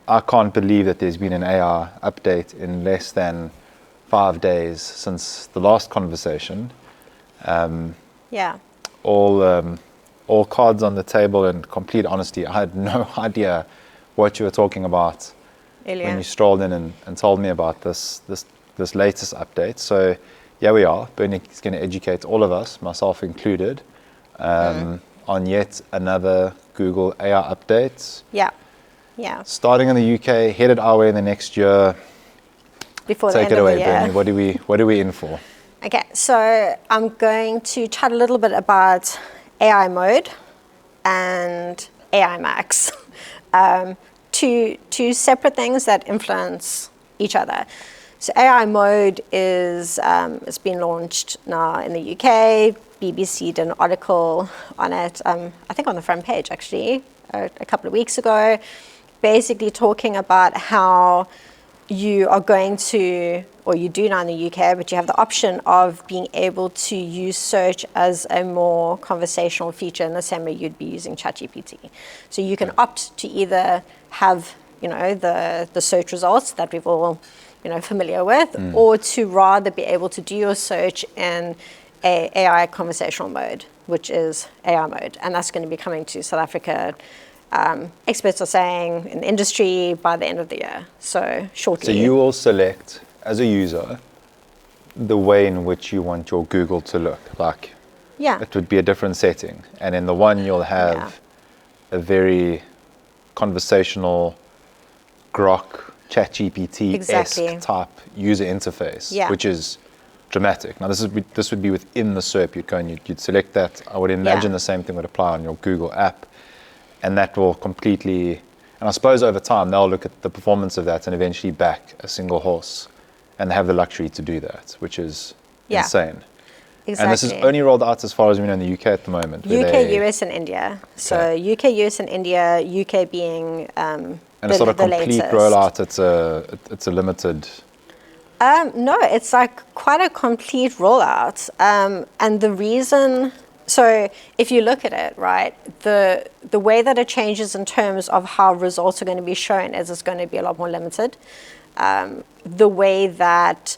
I can't believe that there's been an AI update in less than 5 days since the last conversation. Yeah. All cards on the table, and complete honesty, I had no idea what you were talking about Earlier. when you strolled in and told me about this latest update. So yeah, we are. Bernie is going to educate all of us, myself included, on yet another Google AI update. Yeah. Yeah. Starting in the UK, headed our way in the next year. Before the Take end it of away, the year. Bernie. What are we in for? Okay, so I'm going to chat a little bit about AI mode and AI Max. Two separate things that influence each other. So AI mode is it's been launched now in the UK. BBC did an article on it, I think on the front page actually, a couple of weeks ago, basically talking about how you are going to, or you do now in the UK, but you have the option of being able to use search as a more conversational feature in the same way you'd be using ChatGPT. So you can opt to either have, the search results that we've all, familiar with, or to rather be able to do your search in a AI conversational mode, which is AI mode. And that's going to be coming to South Africa. Experts are saying in the industry by the end of the year, so shortly. So you will select, as a user, the way in which you want your Google to look. Like, it would be a different setting. And in the one, you'll have a very conversational Grok, ChatGPT-esque type user interface, which is dramatic. Now, this would be within the SERP. You'd go and you'd select that. I would imagine the same thing would apply on your Google app. And that will completely, and I suppose over time, they'll look at the performance of that and eventually back a single horse. And they have the luxury to do that, which is insane. Exactly. And this is only rolled out as far as we know in the UK at the moment. UK, US, and India. So UK, US, and India, UK being and it's not a complete rollout, it's a limited... No, it's like quite a complete rollout. And the reason... So if you look at it, right, the way that it changes in terms of how results are going to be shown is it's going to be a lot more limited. The way that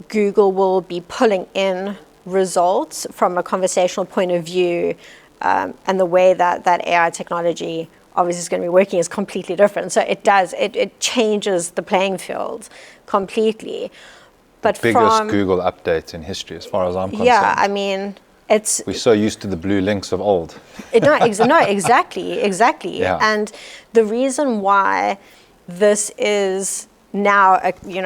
Google will be pulling in results from a conversational point of view, and the way that AI technology obviously is going to be working is completely different. So it changes the playing field completely. But biggest Google update in history, as far as I'm concerned. Yeah, I mean... We're so used to the blue links of old. No, exactly. Yeah. And the reason why this is now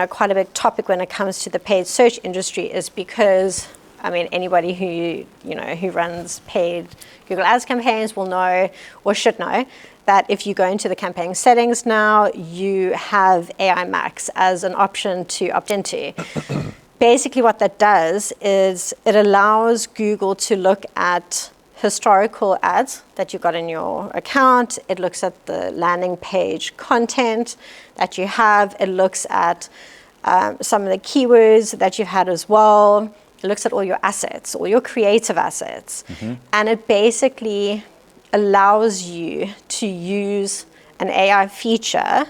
quite a big topic when it comes to the paid search industry is because, I mean, anybody who runs paid Google Ads campaigns will know or should know that if you go into the campaign settings now, you have AI Max as an option to opt into. Basically what that does is it allows Google to look at historical ads that you've got in your account. It looks at the landing page content that you have. It looks at some of the keywords that you've had as well. It looks at all your assets, all your creative assets. And it basically allows you to use an AI feature,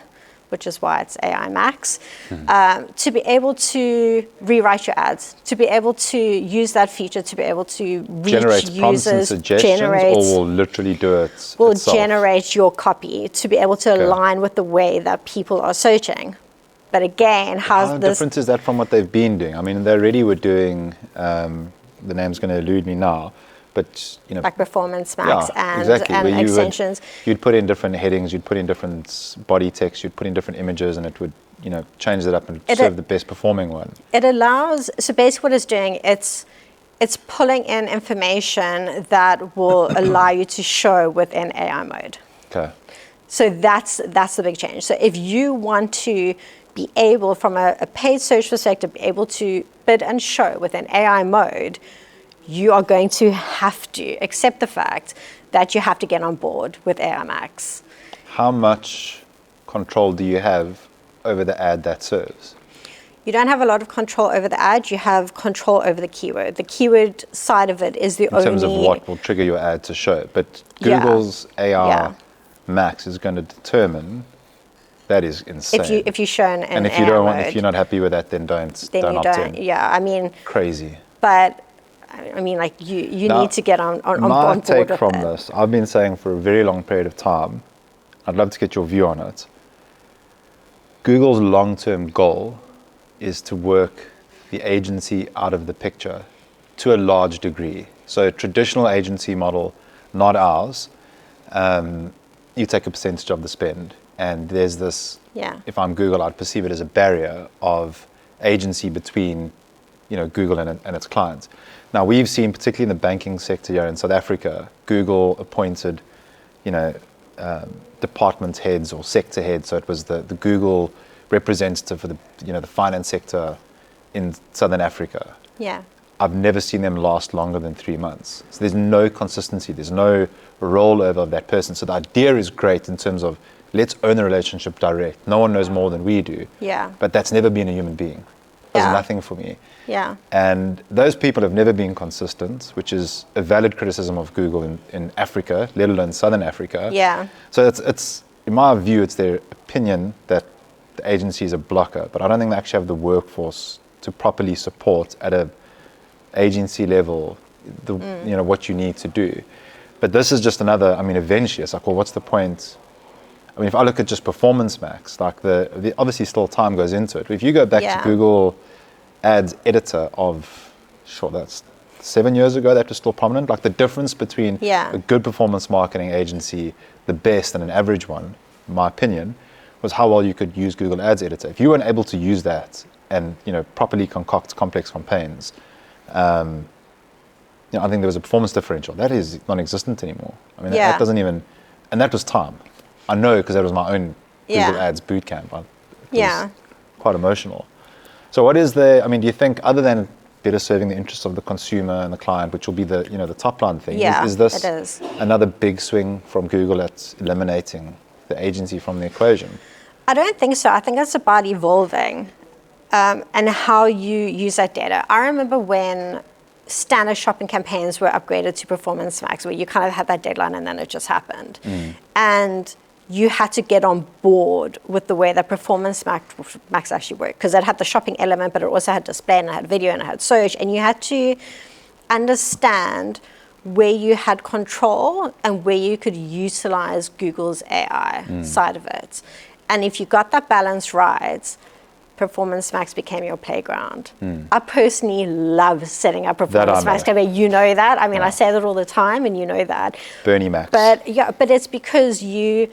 which is why it's AI Max, to be able to rewrite your ads, to be able to use that feature, to be able to reach generate prompts and suggestions, or will literally do it will itself? Generate your copy to be able to align with the way that people are searching. But again, how different is that from what they've been doing? I mean, they already were doing, the name's going to elude me now, but like Performance Max and extensions. You'd put in different headings, you'd put in different body text, you'd put in different images, and it would change that up and serve the best performing one. It allows, so basically what it's doing, it's pulling in information that will allow you to show within AI mode. Okay. So that's the big change. So if you want to be able, from a paid search perspective, be able to bid and show within AI mode, you are going to have to accept the fact that you have to get on board with AI Max. How much control do you have over the ad that serves? You don't have a lot of control over the ad. You have control over the keyword. The keyword side of it is the only... In terms of what will trigger your ad to show. But Google's AI Max is going to determine That is insane. If you show an if you AI don't want, mode, if you're not happy with that, then don't you opt don't. in. Yeah, I mean, Crazy. But I mean, like you Now, need to get on board my take with from it. this, I've been saying for a very long period of time, I'd love to get your view on it. Google's long-term goal is to work the agency out of the picture to a large degree. So traditional agency model, not ours. You take a percentage of the spend, and there's this. Yeah. If I'm Google, I'd perceive it as a barrier of agency between, Google and its clients. Now we've seen, particularly in the banking sector here in South Africa, Google appointed, department heads or sector heads. So it was the Google representative for the finance sector in Southern Africa. Yeah. I've never seen them last longer than 3 months. So there's no consistency. There's no rollover of that person. So the idea is great in terms of let's own the relationship direct. No one knows more than we do. Yeah. But that's never been a human being. Does Yeah. nothing for me. Yeah. And those people have never been consistent, which is a valid criticism of Google in Africa, let alone Southern Africa. Yeah. So it's in my view, it's their opinion that the agency is a blocker, but I don't think they actually have the workforce to properly support at a agency level what you need to do. But this is just another, eventually it's like, well, what's the point? If I look at just Performance Max, like the obviously still time goes into it. But if you go back to Google Ads editor of, that's 7 years ago, that was still prominent. Like the difference between a good performance marketing agency, the best, and an average one, in my opinion, was how well you could use Google Ads editor. If you weren't able to use that and properly concoct complex campaigns, I think there was a performance differential. That is non-existent anymore. That doesn't even, and that was time. I know because that was my own Google Ads bootcamp. It was quite emotional. So what is do you think, other than better serving the interests of the consumer and the client, which will be the the top line thing, is this it is. another big swing from Google at eliminating the agency from the equation? I don't think so. I think it's about evolving and how you use that data. I remember when standard shopping campaigns were upgraded to Performance Max, where you kind of had that deadline and then it just happened. And you had to get on board with the way that Performance Max actually worked, because it had the shopping element, but it also had display and it had video and it had search, and you had to understand where you had control and where you could utilize Google's AI side of it. And if you got that balance right, Performance Max became your playground. I personally love setting up Performance Max. You know that. I say that all the time, and you know that. Bernie Max. But it's because you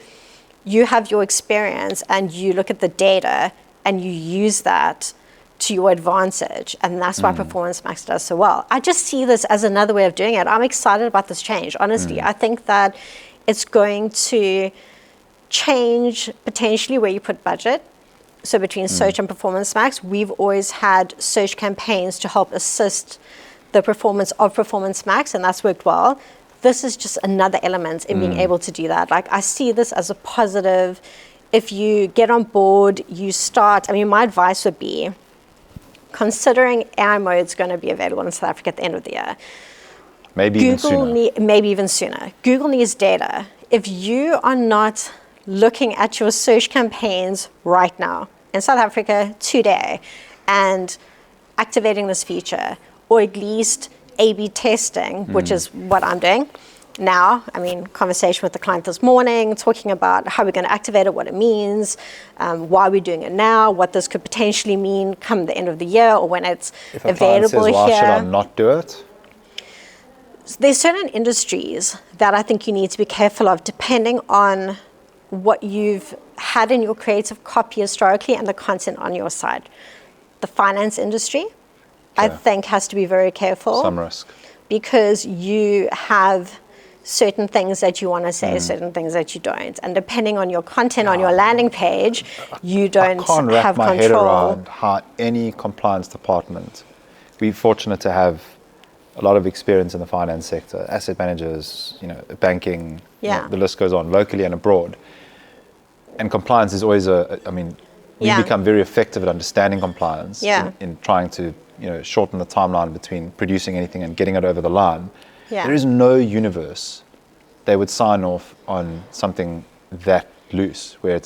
have your experience and you look at the data and you use that to your advantage, and that's why Performance Max does so well. I just see this as another way of doing it. I'm excited about this change, honestly. I think that it's going to change potentially where you put budget. So between search and Performance Max, we've always had search campaigns to help assist the performance of Performance Max, and that's worked well. This is just another element in being able to do that. Like, I see this as a positive. If you get on board, you start, my advice would be, considering AI mode is going to be available in South Africa at the end of the year. Maybe even sooner. Google needs data. If you are not looking at your search campaigns right now in South Africa today and activating this feature, or at least A/B testing, which is what I'm doing now. Conversation with the client this morning, talking about how we're going to activate it, what it means, why we're doing it now, what this could potentially mean come the end of the year or when it's if a available client says, why here. should I not do it? There's certain industries that I think you need to be careful of, depending on what you've had in your creative copy historically and the content on your side. The finance industry, I think, has to be very careful. Some risk. Because you have certain things that you want to say, certain things that you don't. And depending on your content on your landing page, you don't have control. I can't wrap my head around how any compliance department, we're fortunate to have a lot of experience in the finance sector, asset managers, banking, the list goes on, locally and abroad. And compliance is always we've become very effective at understanding compliance in trying to, shorten the timeline between producing anything and getting it over the line. There is no universe they would sign off on something that loose, where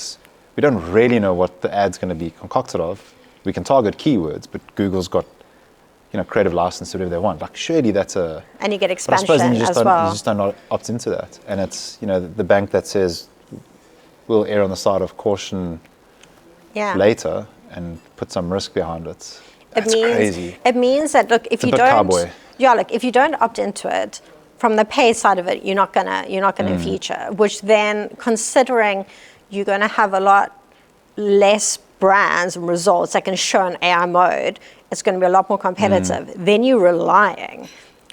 we don't really know what the ad's going to be concocted of. We can target keywords, but Google's got, creative license to do whatever they want. Like, surely that's a... And you get expansion but I suppose then you just well. don't opt into that. And it's, the bank that says, we'll err on the side of caution later and put some risk behind it. That's crazy. It means that, look, if you don't... Cowboy. Yeah, look, if you don't opt into it, from the pay side of it, you're not gonna feature, which then, considering you're gonna have a lot less brands and results that can show in AI mode, it's going to be a lot more competitive. Then you're relying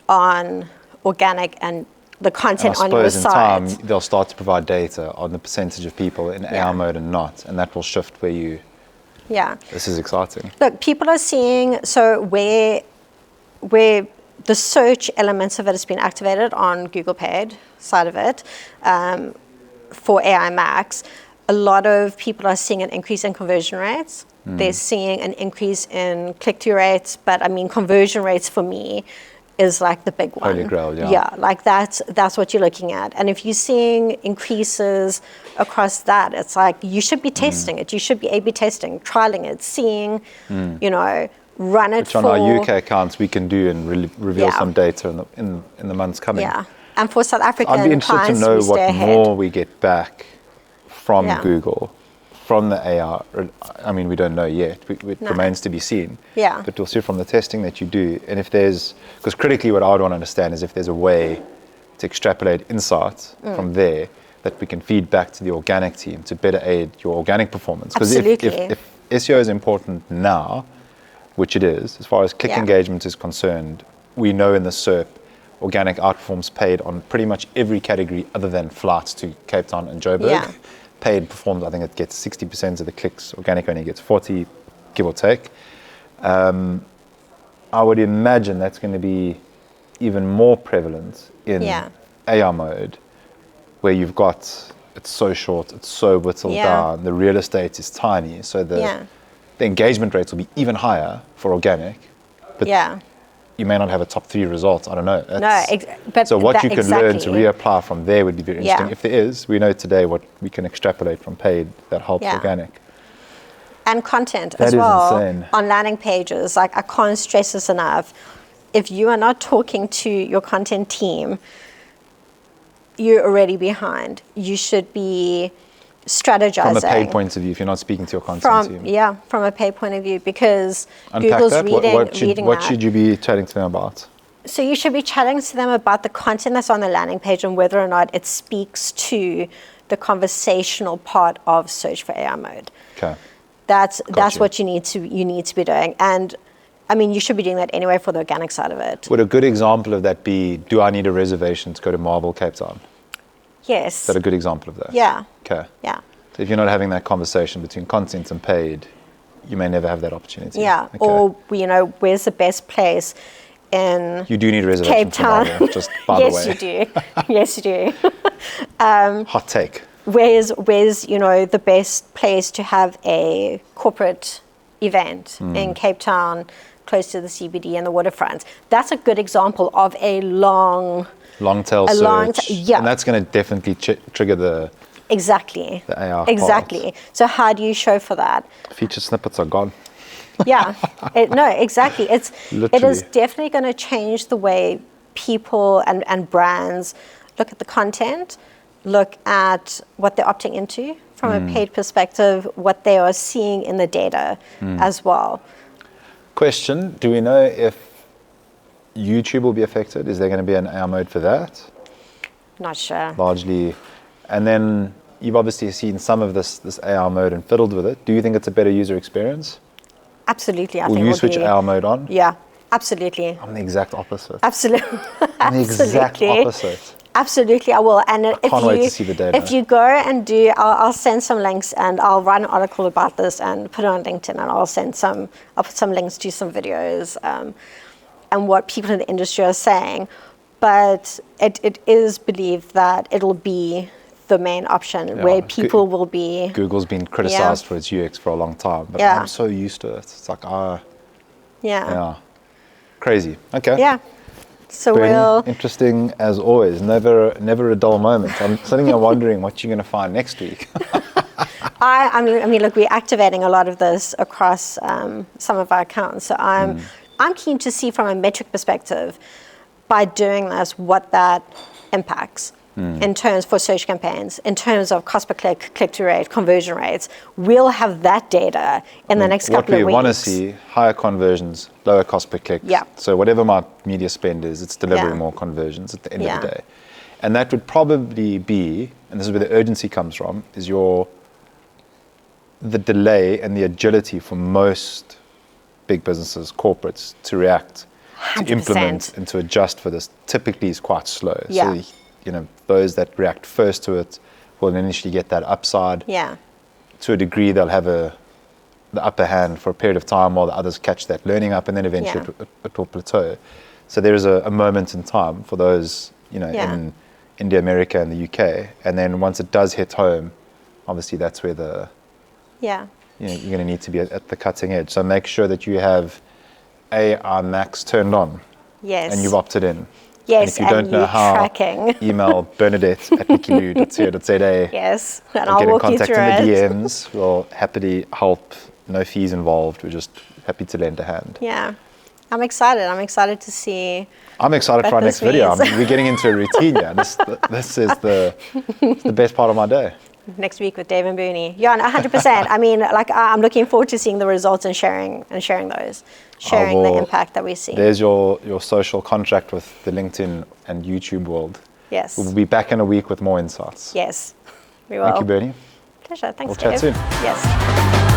on organic and the content on your site. I suppose in time, they'll start to provide data on the percentage of people in AI mode and not, and that will shift where you... Yeah. This is exciting. Look, people are seeing, so where the search elements of it has been activated on Google Paid side of it, for AI Max, a lot of people are seeing an increase in conversion rates. They're seeing an increase in click-through rates, but I mean, conversion rates for me is like the big one. Holy grail, yeah. Yeah, like that's what you're looking at. And if you're seeing increases across that, it's like you should be testing it. You should be A/B testing, trialing it, seeing, run it. Which on our UK accounts we can do and reveal some data in the months coming. Yeah, and for South African I'd be interested to know what more we get back from Google, from the AI. I mean, we don't know yet. It remains to be seen. Yeah. But we'll see from the testing that you do. And if there's, because critically what I would want to understand is if there's a way to extrapolate insights from there that we can feed back to the organic team to better aid your organic performance. Because if SEO is important now, which it is, as far as click engagement is concerned, we know in the SERP, organic outperforms paid on pretty much every category other than flights to Cape Town and Joburg. Yeah. Paid performs, I think it gets 60% of the clicks. Organic only gets 40, give or take. I would imagine that's going to be even more prevalent in AI mode, where you've got, it's so short, it's so whittled down, the real estate is tiny, so the engagement rates will be even higher for organic. But you may not have a top 3 result. I don't know. So what you can learn to reapply from there would be very interesting. If there is, we know today what we can extrapolate from paid that helps organic. And content as well. Insane. On landing pages. Like, I can't stress this enough. If you are not talking to your content team, you're already behind. You should be strategizing. From a paid point of view, if you're not speaking to your content team. Yeah, from a paid point of view, because Unpack Google's that. reading What should you be chatting to them about? So you should be chatting to them about the content that's on the landing page and whether or not it speaks to the conversational part of search for AI mode. Okay. That's what you need to be doing. And I mean, you should be doing that anyway for the organic side of it. Would a good example of that be, do I need a reservation to go to Marble, Cape Town? Yes. Is that a good example of that? Yeah. Okay. Yeah. So if you're not having that conversation between content and paid, you may never have that opportunity. Yeah. Okay. Or, where's the best place in You do need a reservation Cape Town. for Marble, just by the way. Yes, you do. Yes, you do. Hot take. Where's the best place to have a corporate event in Cape Town, close to the CBD and the waterfront? That's a good example of a long tail search. And that's going to definitely trigger the AI Exactly. part. So how do you show for that? Feature snippets are gone. Yeah. Exactly. It is definitely going to change the way people and brands look at the content, look at what they're opting into from a paid perspective, what they are seeing in the data as well. Question, do we know if YouTube will be affected? Is there going to be an AI mode for that? Not sure. Largely. And then you've obviously seen some of this AI mode and fiddled with it. Do you think it's a better user experience? Absolutely. Will you switch AI mode on? Yeah, absolutely. I'm the exact opposite. Absolutely. I'm the exact opposite. Absolutely, I will. And can't wait to see the data. If you go and do, I'll send some links and I'll write an article about this and put it on LinkedIn, and I'll put some links to some videos and what people in the industry are saying. But it is believed that it'll be the main option where people will be. Google's been criticized for its UX for a long time, but I'm so used to it. It's like, crazy. Okay. Yeah. So Very interesting as always. Never a dull moment. I'm sitting here wondering what you're going to find next week. I mean, look, we're activating a lot of this across some of our accounts. So I'm keen to see from a metric perspective, by doing this, what that impacts in terms for search campaigns, in terms of cost per click, click-through rate, conversion rates. We'll have that data in the next couple of weeks. What we want to see, higher conversions, lower cost per click. Yeah. So whatever my media spend is, it's delivering more conversions at the end of the day. And that would probably be, and this is where the urgency comes from, is the delay and the agility for most big businesses, corporates, to react, 100%. to implement and to adjust for this typically is quite slow. Yeah. So, those that react first to it will initially get that upside. Yeah. To a degree, they'll have the upper hand for a period of time while the others catch that learning up, and then eventually it will plateau. So there is a moment in time for those, in India, America, and the UK. And then once it does hit home, obviously that's where you're going to need to be at the cutting edge. So make sure that you have AI Max turned on. Yes. And you've opted in. Yes, and if you don't know how, tracking. email Bernadette at Llew.co.za. Yes, and I'll walk you through it. Get in contact in the DMs. We'll happily help. No fees involved. We're just happy to lend a hand. Yeah. I'm excited. I'm excited to see. I'm excited for our next video. We're getting into a routine here. This is the best part of my day. Next week with Dave and Booney. Yeah, 100%. I mean, I'm looking forward to seeing the results and sharing the impact that we see. There's your social contract with the LinkedIn and YouTube world. Yes. We'll be back in a week with more insights. Yes, we will. Thank you, Bernie. Pleasure. Thanks, We'll chat soon. Yes.